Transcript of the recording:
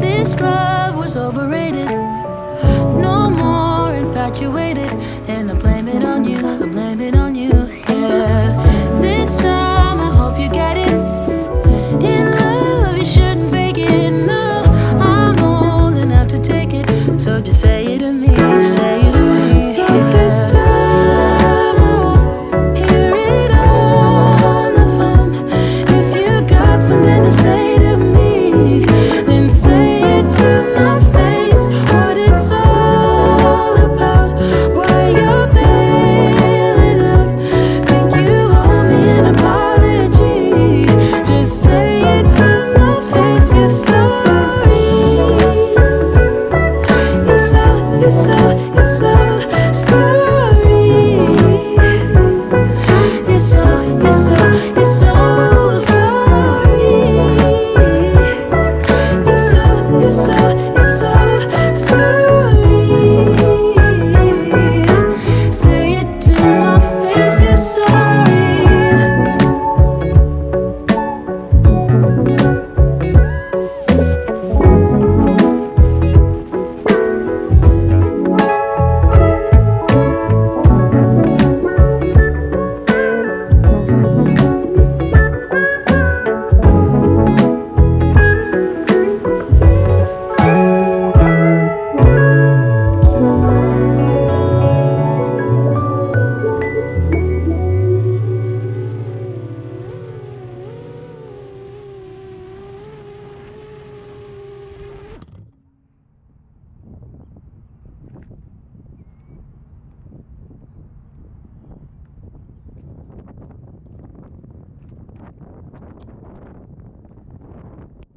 This love was overrated. No more infatuated. And I blame it on you, I blame it on you, yeah. This time I hope you get it. In love you shouldn't fake it, no. I'm old enough to take it. So just say it to me, say it to me. So this time I won't hear it on the phone. If you got something to say to me, then say it to my face. What it's all about, why you're bailing out. Think you owe me an apology. Just say it to my face. You're sorry. You're so